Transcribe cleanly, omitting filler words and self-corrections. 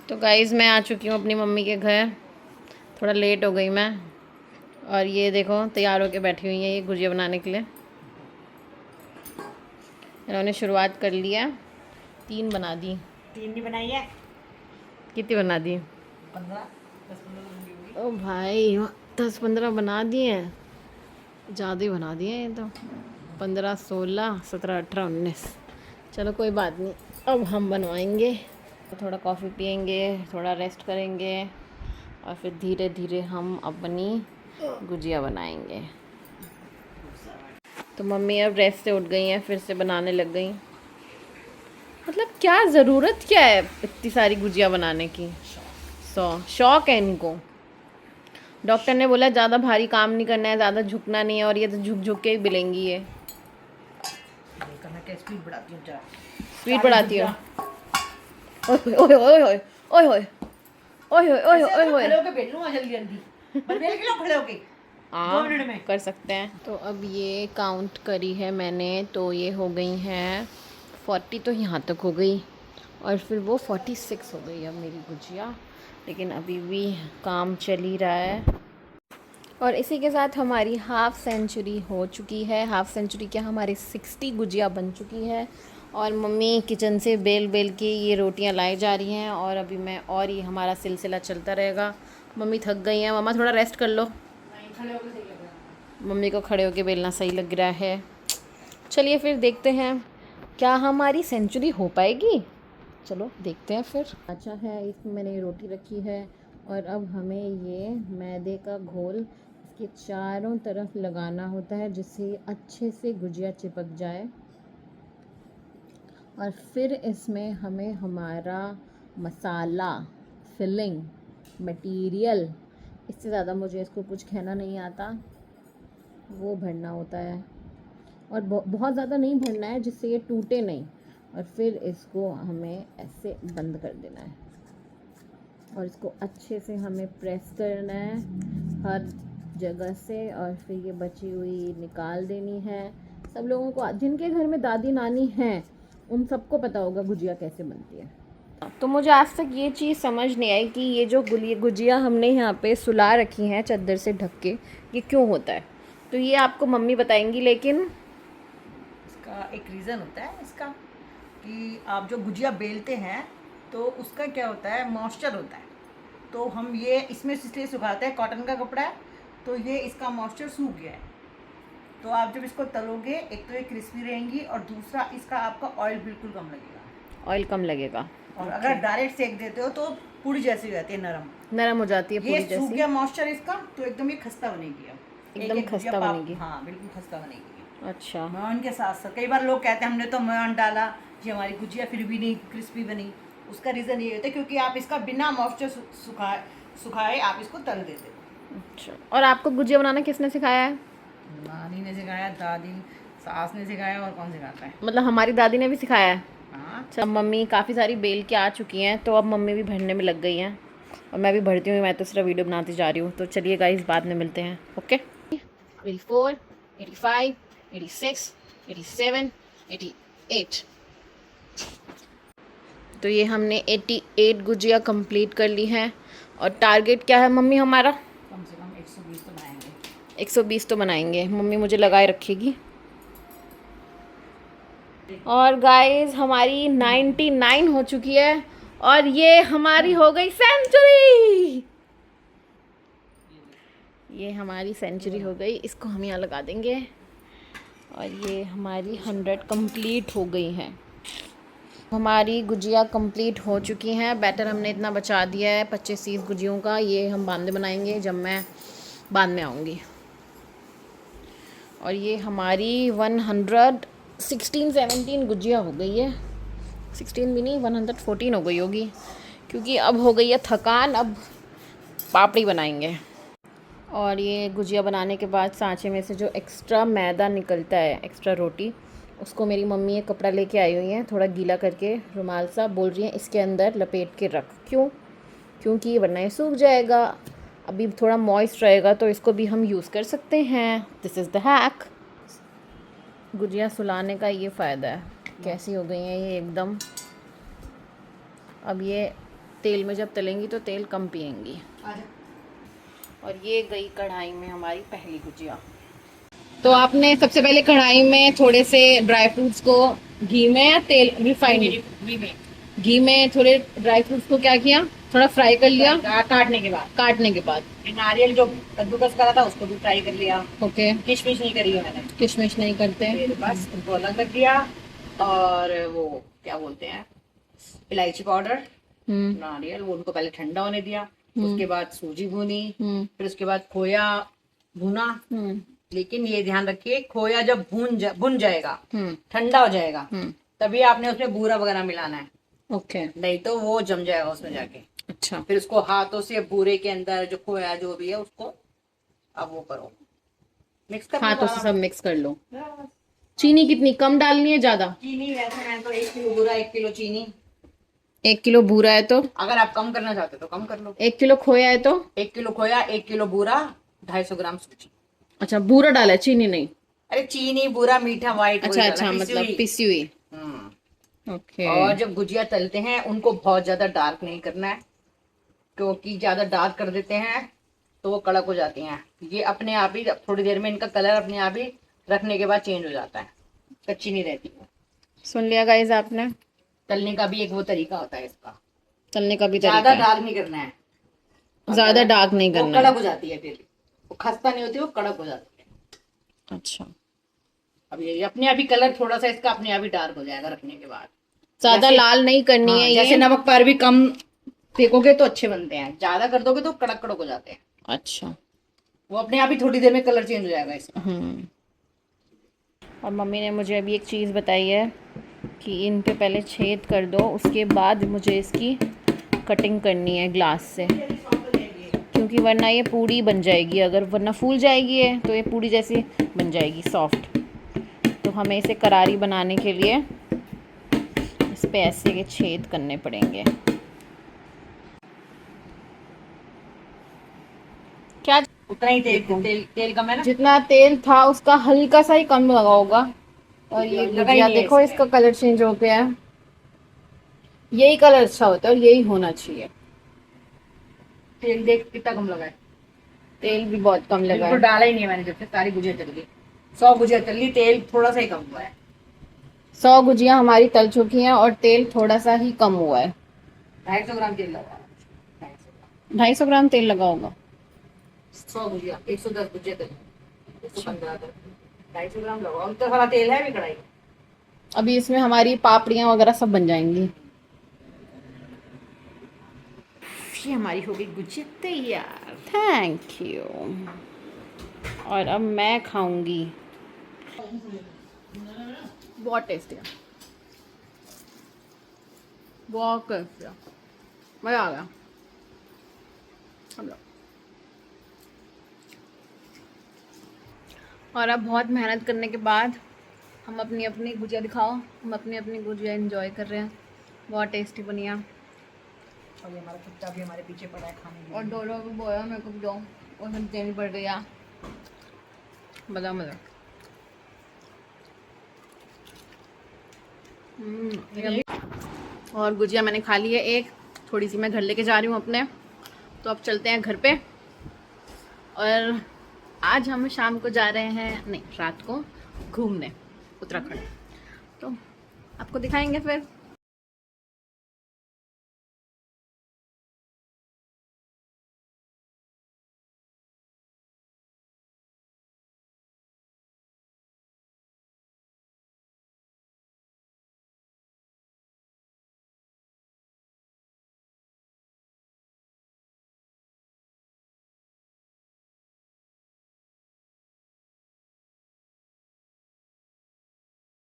तो गाइज़ मैं आ चुकी हूँ अपनी मम्मी के घर। थोड़ा लेट हो गई मैं। और ये देखो तैयार होके बैठी हुई है ये गुजिया बनाने के लिए। इन्होंने शुरुआत कर लिया। 3 बना दी। 3 नहीं बनाई है। कितनी बना दी? 15 10-15 ओ भाई 10-15 बना दिए हैं। ज़्यादा ही बना दिए ये तो। 15 16 17 18 19। चलो कोई बात नहीं, अब हम बनवाएंगे। थोड़ा कॉफ़ी पियेंगे, थोड़ा रेस्ट करेंगे और फिर धीरे धीरे हम अपनी गुजिया बनाएंगे। तो मम्मी अब रेस्ट से उठ गई हैं, फिर से बनाने लग गई। मतलब क्या ज़रूरत क्या है इतनी सारी गुजिया बनाने की? शौक है इनको। डॉक्टर ने बोला ज़्यादा भारी काम नहीं करना है, ज़्यादा झुकना नहीं है, और ये तो झुक झुक के ही बिलेंगी ये। स्पीड बढ़ाती हूँ जरा। स्पीड बढ़ाती हो? ओए ओए ओए ओए ओए ओए ओए ओए ओए ओए। खड़े होके बैठ लूँ जल्दी जल्दी। बस बेल के लो खड़े होके। 2 मिनट में कर सकते हैं। तो अब ये काउंट करी है मैंने, तो ये हो गई हैं 40, तो यहाँ तक हो गई, और फिर वो 46 हो गई अब मेरी गुजिया। लेकिन अभी भी काम चल ही रहा है। और इसी के साथ हमारी हाफ़ सेंचुरी हो चुकी है। हाफ़ सेंचुरी क्या, हमारी 60 गुजिया बन चुकी है। और मम्मी किचन से बेल बेल के ये रोटियां लाई जा रही हैं, और अभी मैं, और ये हमारा सिलसिला चलता रहेगा। मम्मी थक गई हैं। मम्मा थोड़ा रेस्ट कर लो। मम्मी को खड़े होके बेलना सही लग रहा है। चलिए फिर देखते हैं क्या हमारी सेंचुरी हो पाएगी। चलो देखते हैं फिर। अच्छा है, इसमें मैंने ये रोटी रखी है, और अब हमें ये मैदे का घोल इसके चारों तरफ लगाना होता है, जिससे अच्छे से गुजिया चिपक जाए। और फिर इसमें हमें हमारा मसाला, फिलिंग, मटेरियल, इससे ज़्यादा मुझे इसको कुछ कहना नहीं आता, वो भरना होता है। और बहुत ज़्यादा नहीं भरना है, जिससे ये टूटे नहीं। और फिर इसको हमें ऐसे बंद कर देना है, और इसको अच्छे से हमें प्रेस करना है हर जगह से, और फिर ये बची हुई निकाल देनी है। सब लोगों को, जिनके घर में दादी नानी हैं, उन सबको पता होगा गुजिया कैसे बनती है। तो मुझे आज तक ये चीज़ समझ नहीं आई कि ये जो गुजिया हमने यहाँ पे सुला रखी हैं चादर से ढक के, ये क्यों होता है। तो ये आपको मम्मी बताएंगी। लेकिन इसका एक रीज़न होता है इसका, कि आप जो गुजिया बेलते हैं तो उसका क्या होता है, मॉइस्चर होता है। तो हम ये इसमें इसलिए सुखाते हैं, कॉटन का कपड़ा है तो ये इसका मॉइस्चर सूख गया है। तो आप जब इसको तलोगे, एक तो ये क्रिस्पी रहेंगी, और दूसरा इसका आपका ऑयल बिल्कुल कम लगेगा। ऑयल कम लगेगा। और अगर डायरेक्ट सेक देते हो तो पूरी जैसी हो जाती है, नरम हो जाती है पूरी जैसी। ये सूख गया मॉइस्चर इसका, तो एकदम ये खस्ता बनेगी। अब एकदम खस्ता बनेगी। हाँ बिल्कुल खस्ता बनेगी। अच्छा। मेयोन के साथ साथ कई बार लोग कहते हैं हमने तो मेयोन डाला जी, हमारी गुजिया फिर भी नहीं क्रिस्पी बनी। उसका रीज़न ये होता है क्योंकि आप इसका बिना मॉइस्चर सुखाए आप इसको तल देते हो। अच्छा, और आपको गुजिया बनाना किसने सिखाया है? नानी ने सिखाया, दादी सास ने सिखाया, और कौन सिखाता है। मतलब हमारी दादी ने भी सिखाया है। हाँ। अच्छा, मम्मी काफ़ी सारी बेल के आ चुकी हैं, तो अब मम्मी भी भरने में लग गई हैं, और मैं भी भरती हूँ। मैं तो सिर्फ वीडियो बनाती जा रही हूँ। तो चलिए गाइस, बाद में मिलते हैं। ओके। 84, 85, 86, 87, 88। तो ये हमने 88 गुजिया कंप्लीट कर ली हैं। और टारगेट क्या है मम्मी हमारा? कम से कम 120 तो बनाएंगे। 120 तो बनाएंगे, मम्मी मुझे लगाए रखेगी। और गाइस हमारी 99 हो चुकी है, और ये हमारी हो गई सेंचुरी। ये हमारी सेंचुरी हो गई। इसको हम यहाँ लगा देंगे, और ये हमारी 100 कंप्लीट हो गई हैं। हमारी गुजिया कंप्लीट हो चुकी हैं। बैटर हमने इतना बचा दिया है 25-30 गुजियों का। ये हम बाद में बनाएंगे जब मैं बाद में आऊँगी। और ये हमारी 116-17 गुजिया हो गई है। 16 भी नहीं, 114 हो गई होगी, क्योंकि अब हो गई है थकान। अब पापड़ी बनाएंगे। और ये गुजिया बनाने के बाद सांचे में से जो एक्स्ट्रा मैदा निकलता है, एक्स्ट्रा रोटी, उसको मेरी मम्मी एक कपड़ा लेके आई हुई हैं, थोड़ा गीला करके रुमाल सा, बोल रही हैं इसके अंदर लपेट के रख। क्यों? क्योंकि वरना ये सूख जाएगा। अभी थोड़ा मॉइस्ट रहेगा तो इसको भी हम यूज़ कर सकते हैं। This is the hack. गुजिया सुलाने का ये फ़ायदा है। कैसी हो गई हैं ये एकदम। अब ये तेल में जब तलेंगी तो तेल कम पिएंगी। और ये गई कढ़ाई में हमारी पहली गुजिया। तो आपने सबसे पहले कढ़ाई में थोड़े से ड्राई फ्रूट्स को घी में या तेल रिफाइंड घी में थोड़े ड्राई फ्रूट्स को क्या किया, थोड़ा फ्राई कर लिया काटने के बाद नारियल जो कद्दूकस करा था उसको भी फ्राई कर लिया। ओके। किशमिश नहीं करी है मैंने, किशमिश नहीं करते। फिर बस उनको अलग रख दिया। और वो क्या बोलते हैं, इलायची पाउडर, नारियल, वो उनको पहले ठंडा होने दिया। उसके बाद सूजी भूनी, फिर उसके बाद खोया भुना। लेकिन ये ध्यान रखिए, खोया जब भुन जाएगा, ठंडा हो जाएगा, तभी आपने उसमें बूरा वगैरह मिलाना है। ओके। नहीं तो वो जम जाएगा उसमें जाके। अच्छा। फिर उसको हाथों से बूरे के अंदर जो खोया जो भी है उसको अब वो करो, मिक्स कर लो हाथों से सारा। सब मिक्स कर लो। चीनी कितनी कम डालनी है, ज्यादा? चीनी वैसे मैंने तो 1 किलो बूरा 1 किलो चीनी। 1 किलो बूरा है तो अगर आप कम करना चाहते हो तो कम कर लो। 1 किलो खोया है तो 1 किलो खोया, 1 किलो बूरा, 250 ग्राम सूजी। अच्छा, बूरा डाला है, चीनी नहीं? अरे चीनी बूरा मीठा व्हाइट अच्छा अच्छा, मतलब पिसी हुई। ओके। और जब गुजिया तलते हैं उनको बहुत ज्यादा डार्क नहीं करना है, क्योंकि ज्यादा डार्क कर देते हैं तो वो कड़क हो जाती हैं। ये अपने आप ही थोड़ी देर में इनका कलर अपने आप ही रखने के बाद चेंज हो जाता है, कच्ची नहीं रहती है। सुन लिया गाइस आपने, तलने का भी एक वो तरीका होता है इसका। तलने का भी तरीका ज्यादा है। डार्क नहीं करना है, ज्यादा डार्क नहीं वो करना है। कड़क हो जाती है, फिर वो खस्ता नहीं होती, वो कड़क हो जाती है। अच्छा। अब ये अपने आप ही कलर थोड़ा सा इसका अपने आप ही डार्क हो जाएगा रखने के बाद। ज्यादा लाल नहीं करनी है ये। जैसे नमक पर भी कम फेंकोगे तो अच्छे बनते हैं, ज्यादा कर दोगे तो कड़क कड़क हो जाते हैं। अच्छा। वो अपने आप ही थोड़ी देर में कलर चेंज हो जाएगा इसका। और मम्मी ने मुझे अभी एक चीज़ बताई है कि इन पे पहले छेद कर दो, उसके बाद मुझे इसकी कटिंग करनी है ग्लास से, क्योंकि वरना ये पूड़ी बन जाएगी। अगर वरना फूल जाएगी है तो ये पूड़ी जैसी बन जाएगी, सॉफ्ट। तो हमें इसे करारी बनाने के लिए इस पे ऐसे के छेद करने पड़ेंगे। क्या उतना ही तेल कम है ना? जितना तेल था उसका हल्का सा ही कम लगा होगा। और ये गुजिया देखो, इसका कलर चेंज हो गया है। यही कलर अच्छा होता है और यही होना चाहिए। तेल देख कितना कम लगा है। तेल भी बहुत कम लगा है। डाला ही नहीं है मैंने, जब से सारी गुजिया चल गई, 100 गुजिया चल गई, तेल थोड़ा सा ही कम हुआ है। 100 गुजिया हमारी तल चुकी हैं और तेल थोड़ा सा ही कम हुआ है। 250 ग्राम तेल लगा, 250 ग्राम तेल लगा होगा। 100 गुजिया 110 गुजिया तक 115 तक 250 ग्राम लगा। और तो सारा तेल है भी कढ़ाई। अभी इसमें हमारी पापड़ियाँ वगैरह सब बन जाएंगी। ये हमारी हो गई गुजिया तैयार। Thank you. और अब मैं खाऊंगी। बहुत टेस्टी है, बहुत टेस्टी है, मज़ा आ गया। और अब बहुत मेहनत करने के बाद हम अपनी अपनी गुजिया दिखाओ, हम अपनी अपनी गुजिया एंजॉय कर रहे हैं। बहुत टेस्टी बनी है। और ये हमारा कुत्ता भी हमारे पीछे पड़ा है खाने के लिए। और डोडो भी बोला मेरे को दो, और सब देनी पड़ रही है। मज़ा मज़ा। और गुजिया मैंने खा ली है एक, थोड़ी सी मैं घर लेके जा रही हूँ अपने। तो अब चलते हैं घर पे। और आज हम शाम को जा रहे हैं, नहीं रात को, घूमने उत्तराखंड। तो आपको दिखाएंगे फिर।